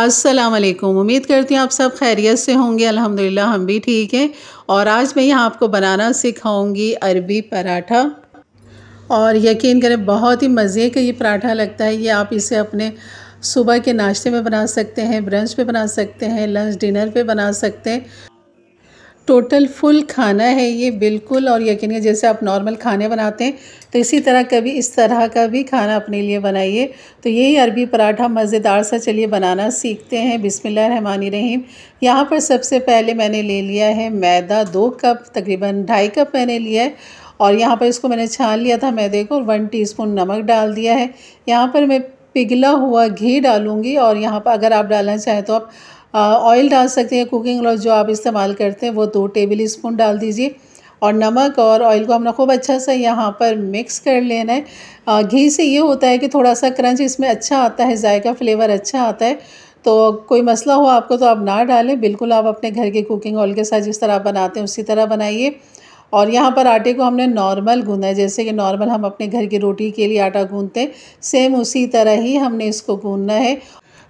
अस्सलाम वालेकुम। उम्मीद करती हूँ आप सब खैरियत से होंगे। अल्हम्दुलिल्लाह हम भी ठीक हैं। और आज मैं यहाँ आपको बनाना सिखाऊंगी अरबी पराठा। और यकीन करें बहुत ही मज़े का ये पराठा लगता है। ये आप इसे अपने सुबह के नाश्ते में बना सकते हैं, ब्रंच पे बना सकते हैं, लंच डिनर पे बना सकते हैं। टोटल फुल खाना है ये बिल्कुल। और यकीन है जैसे आप नॉर्मल खाने बनाते हैं तो इसी तरह कभी इस तरह का भी खाना अपने लिए बनाइए। तो यही अरबी पराठा मज़ेदार सा चलिए बनाना सीखते हैं। बिस्मिल्लाहिर्रहमानिर्रहीम। यहाँ पर सबसे पहले मैंने ले लिया है मैदा 2 कप, तकरीबन 2.5 कप मैंने लिया है। और यहाँ पर इसको मैंने छान लिया था मैदे को, और 1 टीस्पून नमक डाल दिया है। यहाँ पर मैं पिघला हुआ घी डालूँगी। और यहाँ पर अगर आप डालना चाहें तो आप ऑयल डाल सकते हैं। कुकिंग ऑयल जो आप इस्तेमाल करते हैं वो 2 टेबल स्पून डाल दीजिए। और नमक और ऑयल को हमने खूब अच्छा सा यहाँ पर मिक्स कर लेना है। घी से ये होता है कि थोड़ा सा क्रंच इसमें अच्छा आता है, जायका फ्लेवर अच्छा आता है। तो कोई मसला हो आपको तो आप ना डालें, बिल्कुल आप अपने घर के कुकिंग ऑयल के साथ जिस तरह आप बनाते हैं उसी तरह बनाइए। और यहाँ पर आटे को हमने नॉर्मल गूँधा है, जैसे कि नॉर्मल हम अपने घर की रोटी के लिए आटा गूँधते हैं, सेम उसी तरह ही हमने इसको गूँधना है।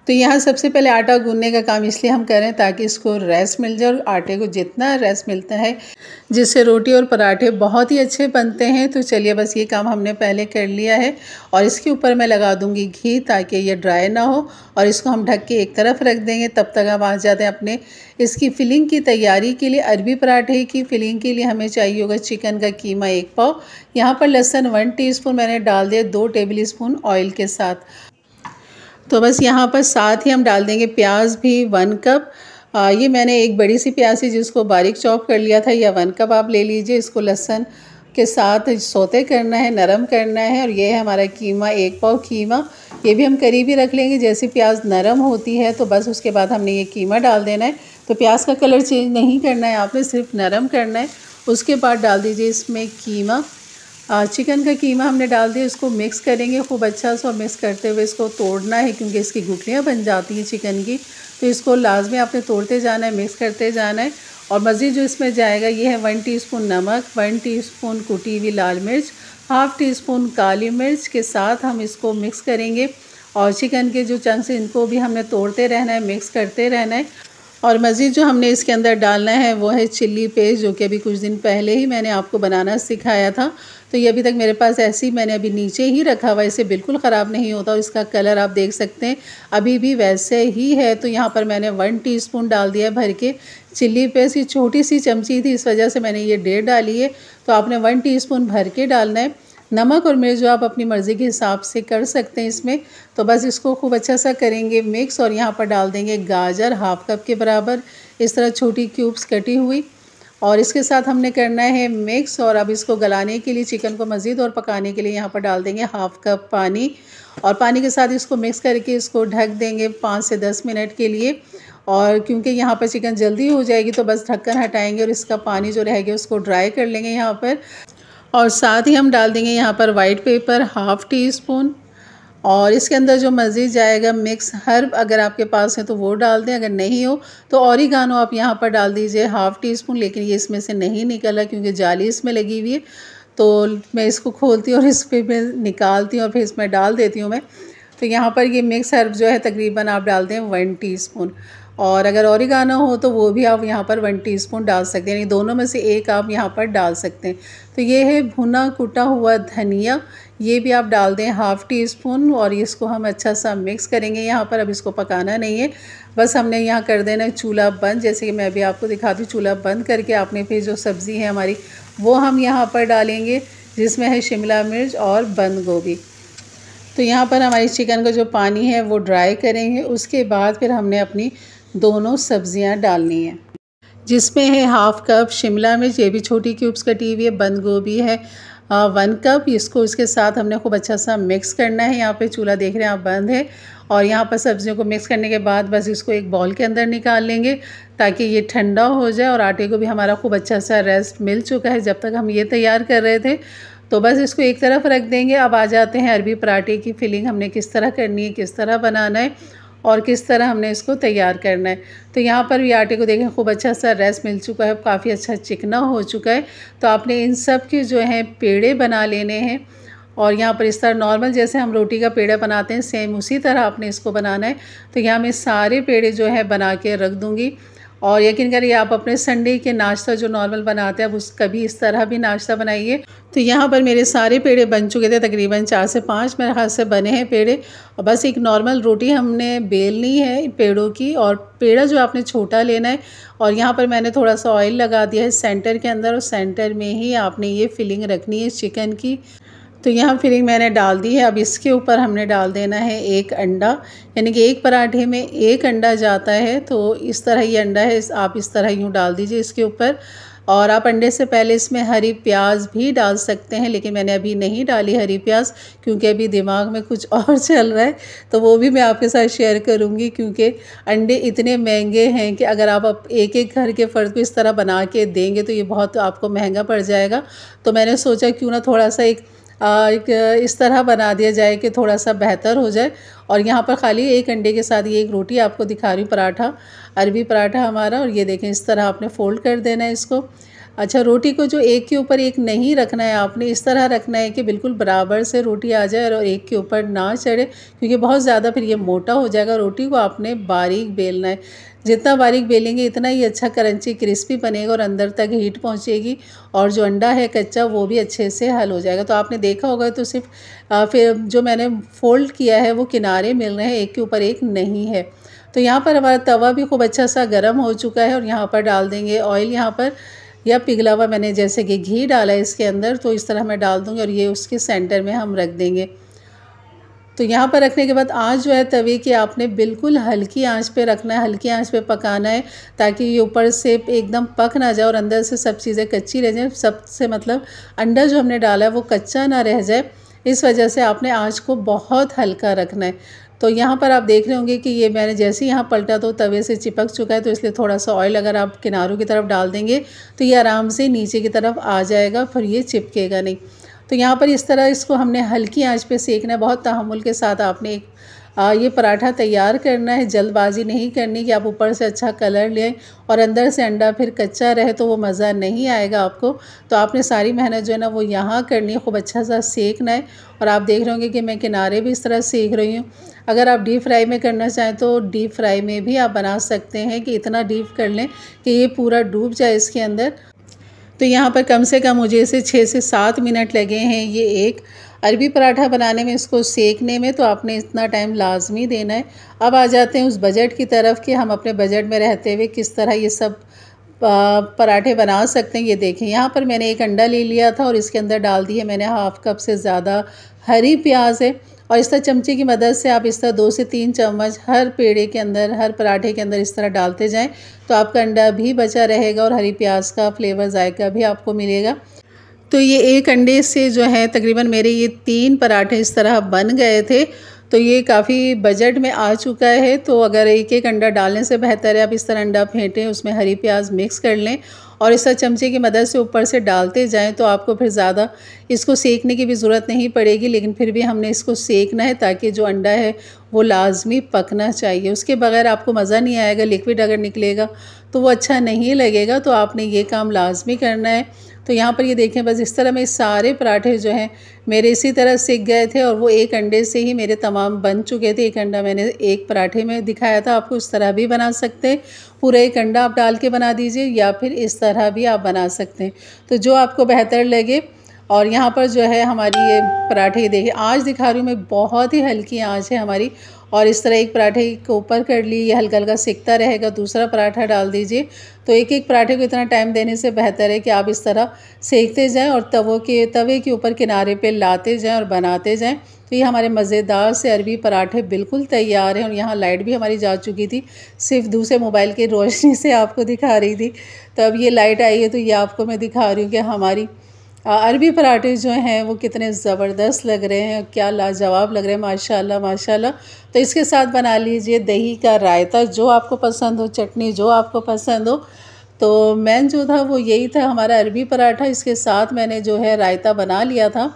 तो यहाँ सबसे पहले आटा गूँधने का काम इसलिए हम करें ताकि इसको रेस्ट मिल जाए। और आटे को जितना रेस्ट मिलता है जिससे रोटी और पराठे बहुत ही अच्छे बनते हैं। तो चलिए बस ये काम हमने पहले कर लिया है। और इसके ऊपर मैं लगा दूँगी घी ताकि ये ड्राई ना हो। और इसको हम ढक के एक तरफ रख देंगे। तब तक हम आ जाते हैं अपने इसकी फिलिंग की तैयारी के लिए। अरबी पराठे की फिलिंग के लिए हमें चाहिए होगा चिकन का कीमा 1 पाव। यहाँ पर लहसुन 1 टीस्पून मैंने डाल दिया 2 टेबल स्पून ऑयल के साथ। तो बस यहाँ पर साथ ही हम डाल देंगे प्याज भी 1 कप। ये मैंने एक बड़ी सी प्याज थी जिसको बारीक चॉप कर लिया था, या 1 कप आप ले लीजिए। इसको लहसुन के साथ सौते करना है, नरम करना है। और ये है हमारा कीमा 1 पाव कीमा। ये भी हम करीब ही रख लेंगे। जैसे प्याज नरम होती है तो बस उसके बाद हमने ये कीमा डाल देना है। तो प्याज का कलर चेंज नहीं करना है आपने, सिर्फ नरम करना है। उसके बाद डाल दीजिए इसमें कीमा। चिकन का कीमा हमने डाल दिया। इसको मिक्स करेंगे खूब अच्छा सा। मिक्स करते हुए इसको तोड़ना है क्योंकि इसकी गुठलियाँ बन जाती हैं चिकन की। तो इसको लाजमी आपने तोड़ते जाना है, मिक्स करते जाना है। और मज़ीद जो इसमें जाएगा ये है 1 टीस्पून नमक, 1 टीस्पून कुटी हुई लाल मिर्च, ½ टीस्पून काली मिर्च के साथ हम इसको मिक्स करेंगे। और चिकन के जो चंक्स हैं इनको भी हमने तोड़ते रहना है, मिक्स करते रहना है। और मज़ीद जो हमने इसके अंदर डालना है वो है चिल्ली पेस्ट, जो कि अभी कुछ दिन पहले ही मैंने आपको बनाना सिखाया था। तो ये अभी तक मेरे पास ऐसे ही मैंने अभी नीचे ही रखा हुआ है, इसे बिल्कुल ख़राब नहीं होता। और इसका कलर आप देख सकते हैं अभी भी वैसे ही है। तो यहाँ पर मैंने 1 टीस्पून डाल दिया भर के। चिल्ली पेस्ट ये छोटी सी चमची थी, इस वजह से मैंने ये 1.5 डाली है। तो आपने 1 टीस्पून भर के डालना है। नमक और मिर्च जो आप अपनी मर्ज़ी के हिसाब से कर सकते हैं इसमें। तो बस इसको खूब अच्छा सा करेंगे मिक्स। और यहाँ पर डाल देंगे गाजर ½ कप के बराबर, इस तरह छोटी क्यूब्स कटी हुई। और इसके साथ हमने करना है मिक्स। और अब इसको गलाने के लिए, चिकन को मज़ीद और पकाने के लिए यहाँ पर डाल देंगे ½ कप पानी। और पानी के साथ इसको मिक्स करके इसको ढक देंगे 5 से 10 मिनट के लिए। और क्योंकि यहाँ पर चिकन जल्दी हो जाएगी तो बस ढक्कन हटाएंगे और इसका पानी जो रहेगा उसको ड्राई कर लेंगे यहाँ पर। और साथ ही हम डाल देंगे यहाँ पर वाइट पेपर ½ टीस्पून। और इसके अंदर जो मज़ीद जाएगा मिक्स हर्ब, अगर आपके पास है तो वो डाल दें, अगर नहीं हो तो ऑरिगानो आप यहाँ पर डाल दीजिए ½ टीस्पून। लेकिन ये इसमें से नहीं निकला क्योंकि जाली इसमें लगी हुई है। तो मैं इसको खोलती हूँ और इस पर मैं निकालती हूँ और फिर इसमें डाल देती हूँ मैं। तो यहाँ पर ये मिक्स हर्ब जो है तकरीबन आप डाल दें 1 टीस्पून। और अगर ऑरिगानो हो तो वो भी आप यहाँ पर 1 टीस्पून डाल सकते हैं, यानी दोनों में से एक आप यहाँ पर डाल सकते हैं। तो ये है भुना कुटा हुआ धनिया, ये भी आप डाल दें ½ टीस्पून। और इसको हम अच्छा सा मिक्स करेंगे यहाँ पर। अब इसको पकाना नहीं है, बस हमने यहाँ कर देना है चूल्हा बंद। जैसे कि मैं अभी आपको दिखाती हूँ, चूल्हा बंद करके आपने फिर जो सब्ज़ी है हमारी वो हम यहाँ पर डालेंगे, जिसमें है शिमला मिर्च और बंद गोभी। तो यहाँ पर हमारी चिकन का जो पानी है वो ड्राई करेंगे। उसके बाद फिर हमने अपनी दोनों सब्ज़ियाँ डालनी है, जिसमें है ½ कप शिमला मिर्च, ये भी छोटी क्यूब्स कटी हुई है। बंद गोभी है 1 कप। इसको इसके साथ हमने खूब अच्छा सा मिक्स करना है। यहाँ पे चूल्हा देख रहे हैं आप बंद है। और यहाँ पर सब्जियों को मिक्स करने के बाद बस इसको एक बाउल के अंदर निकाल लेंगे ताकि ये ठंडा हो जाए। और आटे को भी हमारा खूब अच्छा सा रेस्ट मिल चुका है जब तक हम ये तैयार कर रहे थे। तो बस इसको एक तरफ रख देंगे। अब आ जाते हैं अरबी पराठे की फिलिंग हमने किस तरह करनी है, किस तरह बनाना है और किस तरह हमने इसको तैयार करना है। तो यहाँ पर भी आटे को देखें खूब अच्छा सा रेस्ट मिल चुका है, काफ़ी अच्छा चिकना हो चुका है। तो आपने इन सब के जो हैं पेड़े बना लेने हैं। और यहाँ पर इस तरह नॉर्मल जैसे हम रोटी का पेड़ा बनाते हैं सेम उसी तरह आपने इसको बनाना है। तो यहाँ मैं सारे पेड़े जो है बना के रख दूँगी। और यकीन करिए आप अपने संडे के नाश्ता जो नॉर्मल बनाते हैं अब उस कभी इस तरह भी नाश्ता बनाइए। तो यहाँ पर मेरे सारे पेड़े बन चुके थे, तकरीबन 4 से 5 मेरे हाथ से बने हैं पेड़े। और बस एक नॉर्मल रोटी हमने बेलनी है पेड़ों की, और पेड़ा जो आपने छोटा लेना है। और यहाँ पर मैंने थोड़ा सा ऑयल लगा दिया है सेंटर के अंदर, और सेंटर में ही आपने ये फिलिंग रखनी है चिकन की। तो यहाँ फिलिंग मैंने डाल दी है। अब इसके ऊपर हमने डाल देना है एक अंडा, यानी कि एक पराठे में एक अंडा जाता है। तो इस तरह ये अंडा है, आप इस तरह यूँ डाल दीजिए इसके ऊपर। और आप अंडे से पहले इसमें हरी प्याज भी डाल सकते हैं, लेकिन मैंने अभी नहीं डाली हरी प्याज क्योंकि अभी दिमाग में कुछ और चल रहा है। तो वो भी मैं आपके साथ शेयर करूँगी, क्योंकि अंडे इतने महंगे हैं कि अगर आप एक एक घर के फ़र्द को इस तरह बना के देंगे तो ये बहुत आपको महंगा पड़ जाएगा। तो मैंने सोचा क्यों ना थोड़ा सा एक इस तरह बना दिया जाए कि थोड़ा सा बेहतर हो जाए। और यहाँ पर खाली एक अंडे के साथ ये एक रोटी आपको दिखा रही हूँ, पराठा, अरबी पराठा हमारा। और ये देखें इस तरह आपने फ़ोल्ड कर देना है इसको। अच्छा, रोटी को जो एक के ऊपर एक नहीं रखना है, आपने इस तरह रखना है कि बिल्कुल बराबर से रोटी आ जाए और एक के ऊपर ना चढ़े, क्योंकि बहुत ज़्यादा फिर ये मोटा हो जाएगा। रोटी को आपने बारीक बेलना है, जितना बारीक बेलेंगे इतना ही अच्छा क्रंची क्रिस्पी बनेगा और अंदर तक हीट पहुंचेगी, और जो अंडा है कच्चा वो भी अच्छे से हल हो जाएगा। तो आपने देखा होगा तो सिर्फ फिर जो मैंने फ़ोल्ड किया है वो किनारे मिल रहे हैं, एक के ऊपर एक नहीं है। तो यहाँ पर हमारा तवा भी खूब अच्छा सा गर्म हो चुका है, और यहाँ पर डाल देंगे ऑयल, यहाँ पर या पिघला हुआ मैंने जैसे कि घी डाला है इसके अंदर, तो इस तरह मैं डाल दूँगी और ये उसके सेंटर में हम रख देंगे। तो यहाँ पर रखने के बाद आँच जो है तवे की आपने बिल्कुल हल्की आंच पे रखना है, हल्की आंच पे पकाना है, ताकि ये ऊपर से एकदम पक ना जाए और अंदर से सब चीज़ें कच्ची रह जाएं। सबसे मतलब अंडा जो हमने डाला है वो कच्चा ना रह जाए, इस वजह से आपने आँच को बहुत हल्का रखना है। तो यहाँ पर आप देख रहे होंगे कि ये मैंने जैसे ही यहाँ पलटा तो तवे से चिपक चुका है, तो इसलिए थोड़ा सा ऑयल अगर आप किनारों की तरफ डाल देंगे तो ये आराम से नीचे की तरफ आ जाएगा, फिर ये चिपकेगा नहीं। तो यहाँ पर इस तरह इसको हमने हल्की आंच पे सेकना है, बहुत तहम्मुल के साथ आपने ये पराठा तैयार करना है। जल्दबाजी नहीं करनी कि आप ऊपर से अच्छा कलर लें और अंदर से अंडा फिर कच्चा रहे, तो वो मज़ा नहीं आएगा आपको। तो आपने सारी मेहनत जो है ना वो यहाँ करनी है, खूब अच्छा सा सेकना है। और आप देख रहे होंगे कि मैं किनारे भी इस तरह सेक रही हूँ। अगर आप डीप फ्राई में करना चाहें तो डीप फ्राई में भी आप बना सकते हैं कि इतना डीप कर लें कि ये पूरा डूब जाए इसके अंदर। तो यहाँ पर कम से कम मुझे इसे 6 से 7 मिनट लगे हैं ये एक अरबी पराठा बनाने में, इसको सेकने में। तो आपने इतना टाइम लाजमी देना है। अब आ जाते हैं उस बजट की तरफ कि हम अपने बजट में रहते हुए किस तरह ये सब पराठे बना सकते हैं। ये देखें, यहाँ पर मैंने एक अंडा ले लिया था और इसके अंदर डाल दी है मैंने हाफ़ कप से ज़्यादा हरी प्याज है। और इस तरह चमचे की मदद से आप इस तरह 2 से 3 चम्मच हर पेड़े के अंदर, हर पराठे के अंदर इस तरह डालते जाएं, तो आपका अंडा भी बचा रहेगा और हरी प्याज का फ्लेवर जायका भी आपको मिलेगा। तो ये एक अंडे से जो है तकरीबन मेरे ये 3 पराठे इस तरह बन गए थे। तो ये काफ़ी बजट में आ चुका है। तो अगर एक एक अंडा डालने से बेहतर है आप इस तरह अंडा फेंटें, उसमें हरी प्याज मिक्स कर लें और इस तरह चमचे की मदद से ऊपर से डालते जाएं, तो आपको फिर ज़्यादा इसको सेकने की भी ज़रूरत नहीं पड़ेगी। लेकिन फिर भी हमने इसको सेकना है ताकि जो अंडा है वो लाजमी पकना चाहिए, उसके बगैर आपको मज़ा नहीं आएगा। लिक्विड अगर निकलेगा तो वो अच्छा नहीं लगेगा। तो आपने ये काम लाजमी करना है। तो यहाँ पर ये देखें, बस इस तरह में सारे पराठे जो हैं मेरे इसी तरह सीख गए थे और वो एक अंडे से ही मेरे तमाम बन चुके थे। एक अंडा मैंने एक पराठे में दिखाया था, आपको इस तरह भी बना सकते हैं। पूरा एक अंडा आप डाल के बना दीजिए या फिर इस तरह भी आप बना सकते हैं, तो जो आपको बेहतर लगे। और यहाँ पर जो है हमारी ये पराठे देखिए, आँच दिखा रही हूँ मैं, बहुत ही हल्की आँच है हमारी। और इस तरह एक पराठे को ऊपर कर ली, ये हल्का हल्का सिकता रहेगा, दूसरा पराठा डाल दीजिए। तो एक एक पराठे को इतना टाइम देने से बेहतर है कि आप इस तरह सेकते जाएं और तवे के ऊपर किनारे पे लाते जाएं और बनाते जाएं। तो ये हमारे मज़ेदार से अरबी पराठे बिल्कुल तैयार हैं। और यहाँ लाइट भी हमारी जा चुकी थी, सिर्फ दूसरे मोबाइल की रोशनी से आपको दिखा रही थी। तो अब ये लाइट आई है तो ये आपको मैं दिखा रही हूँ कि हमारी अरबी पराठे जो हैं वो कितने ज़बरदस्त लग रहे हैं, क्या लाजवाब लग रहे हैं, माशाल्लाह माशाल्लाह। तो इसके साथ बना लीजिए दही का रायता, जो आपको पसंद हो, चटनी जो आपको पसंद हो। तो मेन जो था वो यही था हमारा अरबी पराठा। इसके साथ मैंने जो है रायता बना लिया था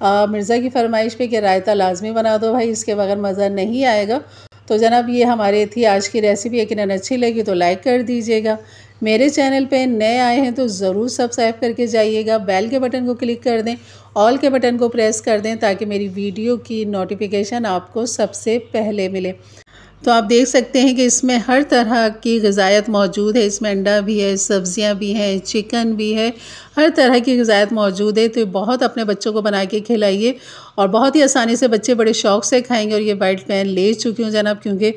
मिर्ज़ा की फरमाइश पे कि रायता लाजमी बना दो भाई, इसके बगैर मज़ा नहीं आएगा। तो जनाब ये हमारी थी आज की रेसिपी। यकीनन अच्छी लगी तो लाइक कर दीजिएगा। मेरे चैनल पे नए आए हैं तो ज़रूर सब्सक्राइब करके जाइएगा। बेल के बटन को क्लिक कर दें, ऑल के बटन को प्रेस कर दें ताकि मेरी वीडियो की नोटिफिकेशन आपको सबसे पहले मिले। तो आप देख सकते हैं कि इसमें हर तरह की ग़िज़ायत मौजूद है। इसमें अंडा भी है, सब्ज़ियां भी हैं, चिकन भी है, हर तरह की ग़िज़ायत मौजूद है। तो बहुत अपने बच्चों को बना के खिलाइए और बहुत ही आसानी से बच्चे बड़े शौक़ से खाएंगे। और ये वाइट पैन ले चुकी हूँ जनाब, क्योंकि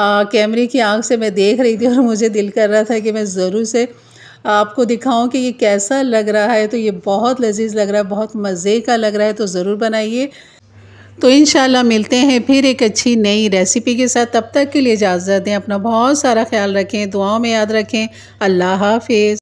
कैमरे की आँख से मैं देख रही थी और मुझे दिल कर रहा था कि मैं ज़रूर से आपको दिखाऊं कि ये कैसा लग रहा है। तो ये बहुत लजीज लग रहा है, बहुत मज़े का लग रहा है। तो ज़रूर बनाइए। तो इंशाल्लाह मिलते हैं फिर एक अच्छी नई रेसिपी के साथ। तब तक के लिए इजाज़त दें। अपना बहुत सारा ख्याल रखें, दुआओं में याद रखें। अल्लाह हाफ़िज़।